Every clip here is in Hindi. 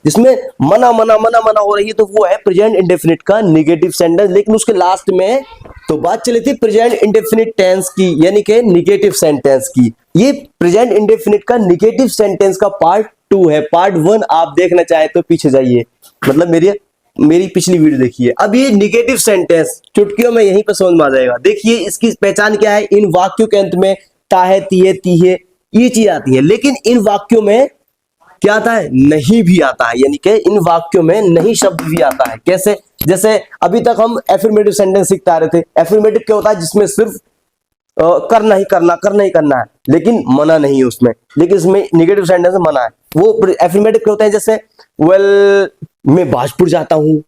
जिसमें मना मना मना मना हो रही है, तो वो है प्रेजेंट इंडेफिनिट का निगेटिव सेंटेंस। लेकिन उसके लास्ट में तो बात चली थी प्रेजेंट इंडेफिनिट टेंस की, यानी कि निगेटिव सेंटेंस की। ये प्रेजेंट इंडेफिनिट का निगेटिव सेंटेंस का पार्ट 2 है। पार्ट 1 आप देखना चाहे तो पीछे जाइए, मतलब मेरी पिछली वीडियो देखिए। अब ये निगेटिव सेंटेंस चुटकियों में यहीं पर समझ में आ जाएगा। देखिए इसकी पहचान क्या है, इन वाक्यों के अंत में ताहे तिये तीहे ये चीज आती है, लेकिन इन वाक्यों में क्या आता है, नहीं भी आता है, यानी कि इन वाक्यों में नहीं शब्द भी आता है। कैसे, जैसे अभी तक हम एफर्मेटिव सेंटेंस सीखते आ रहे थे। एफर्मेटिव क्या होता है, जिसमें सिर्फ करना ही करना है, लेकिन मना नहीं है उसमें। लेकिन इसमें निगेटिव सेंटेंस में मना है। वो एफर्मेटिव क्या होता है, जैसे वेल मैं बाजपुर जाता हूं,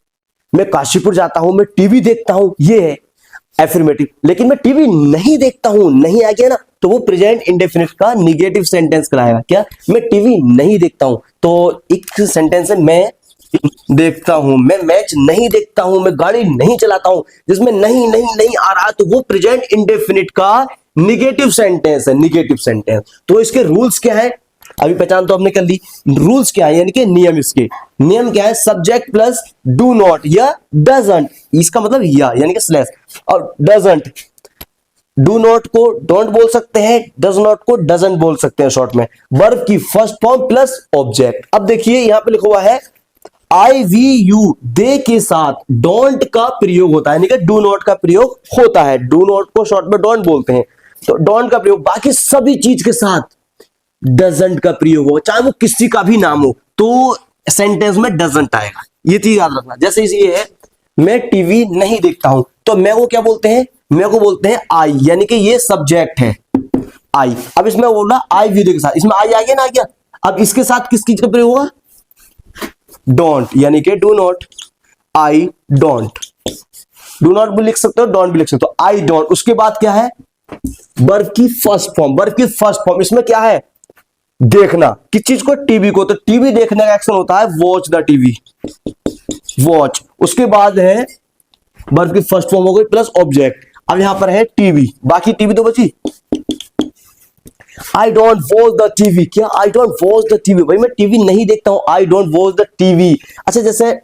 मैं काशीपुर जाता हूं, मैं टीवी देखता हूं, ये है एफर्मेटिव। लेकिन मैं टीवी नहीं देखता हूं, नहीं आ गया ना, तो वो प्रेजेंट इंडेफिनिट का निगेटिव सेंटेंस कहलाएगा। क्या, मैं टीवी नहीं देखता हूं, तो एक सेंटेंस है मैं देखता हूं, मैं मैच नहीं देखता हूं, मैं गाड़ी नहीं चलाता हूं, जिसमें नहीं नहीं नहीं आ रहा, तो वो प्रेजेंट इंडेफिनिट का निगेटिव सेंटेंस है, निगेटिव सेंटेंस। तो इसके रूल्स क्या है, अभी पहचान तो आपने कर ली। रूल्स क्या है, यानी कि नियम। इसके नियम क्या है, सब्जेक्ट प्लस डू नॉट या डजंट, इसका मतलब या यानी कि स्लैश, और डजंट। डू नॉट को डोंट बोल सकते हैं, डज नॉट को डजंट बोल सकते हैं शॉर्ट में। वर्ब की फर्स्ट फॉर्म प्लस ऑब्जेक्ट। अब देखिए यहां पे लिखा हुआ है आई वी यू, दे के साथ डोंट का प्रयोग होता है, यानी कि डू नॉट का प्रयोग होता है। डू नॉट को शॉर्ट में डोंट बोलते हैं, तो डोंट का प्रयोग। बाकी सभी चीज के साथ डजंट का प्रयोग होगा, चाहे वो किसी का भी नाम हो, तो सेंटेंस में डजंट आएगा। ये चीज याद रखना। जैसे ये है, मैं टीवी नहीं देखता हूं, तो मैं को क्या बोलते हैं, मैं को बोलते हैं आई, यानी कि ये सब्जेक्ट है आई। अब इसमें बोला आई वी के साथ, इसमें आई आ गया ना, आ गया। अब इसके साथ किस चीज का प्रयोग होगा, डोंट, यानी कि do not. I don't, do not भी लिख सकते हो, डोंट भी लिख सकते हो, आई डोंट। उसके बाद क्या है, वर्ब की फर्स्ट फॉर्म। वर्ब की फर्स्ट फॉर्म इसमें क्या है, देखना। किस चीज को, टीवी को, तो टीवी देखने का एक्शन होता है वॉच द टीवी, वॉच। उसके बाद है वर्ब की फर्स्ट फॉर्म हो गई प्लस ऑब्जेक्ट। अब यहां पर है टीवी, बाकी टीवी तो बची। I don't watch the TV, क्या, I don't watch the TV, भाई मैं टीवी नहीं देखता हूं, I don't watch the TV. अच्छा, जैसे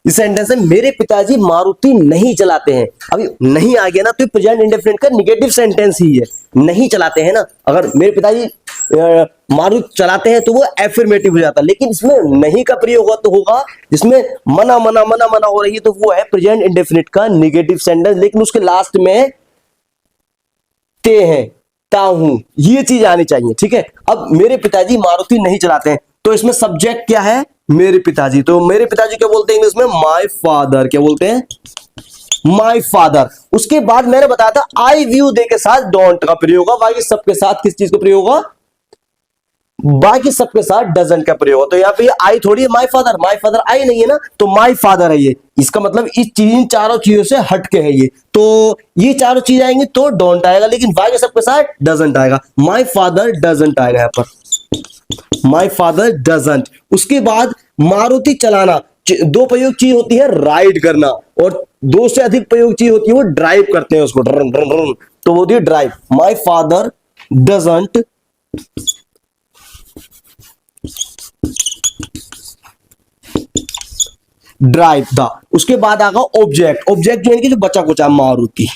इस सेंटेंस में मेरे पिताजी मारुति नहीं चलाते हैं। अभी नहीं आ गया ना, तो प्रेजेंट इंडेफिनिट का निगेटिव सेंटेंस ही है, नहीं चलाते हैं ना। अगर मेरे पिताजी मारुति चलाते हैं तो वो एफर्मेटिव हो जाता है। लेकिन इसमें नहीं का प्रयोग तो होगा जिसमें मना मना मना मना हो रही है, तो वो है प्रेजेंट इंडेफिनिट का निगेटिव सेंटेंस। लेकिन उसके लास्ट में ते हैं, ताहू, ये चीज आनी चाहिए, ठीक है। अब मेरे पिताजी मारुति नहीं चलाते हैं, तो इसमें सब्जेक्ट क्या है, मेरे पिताजी। तो मेरे पिताजी क्या बोलते हैं इंग्लिश में, माय फादर। क्या बोलते हैं, माय फादर। उसके बाद मैंने बताया था आई व्यू दे के साथ डोंट का प्रयोग होगा, बाकी सबके साथ किस चीज का प्रयोग होगा, बाकी सबके साथ डजंट का प्रयोग होगा। तो यहाँ पे आई थोड़ी है, माय फादर आई नहीं है ना, तो माय फादर है ये। इसका मतलब इस चीज चारों चीजों से हटके है ये, तो ये चारों चीज आएंगी तो डोंट आएगा, लेकिन बाकी सबके साथ डजंट आएगा। माय फादर डजंट आएगा यहाँ पर, माय फादर डजंट। उसके बाद मारुति चलाना, दो प्रयोग चीज होती है राइड करना, और दो से अधिक प्रयोग चीज होती है वो ड्राइव करते हैं उसको, ड्रन ड्रन ड्रन, तो वो होती है drive. My father doesn't drive the. उसके बाद आगा ऑब्जेक्ट। ऑब्जेक्ट जो है कि जो बचा कुचा, Maruti,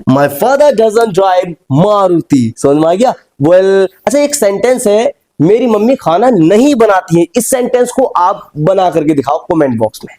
my father doesn't drive Maruti. समझ में आ गया। वेल, अच्छा एक सेंटेंस है, मेरी मम्मी खाना नहीं बनाती है। इस सेंटेंस को आप बना करके दिखाओ कमेंट बॉक्स में।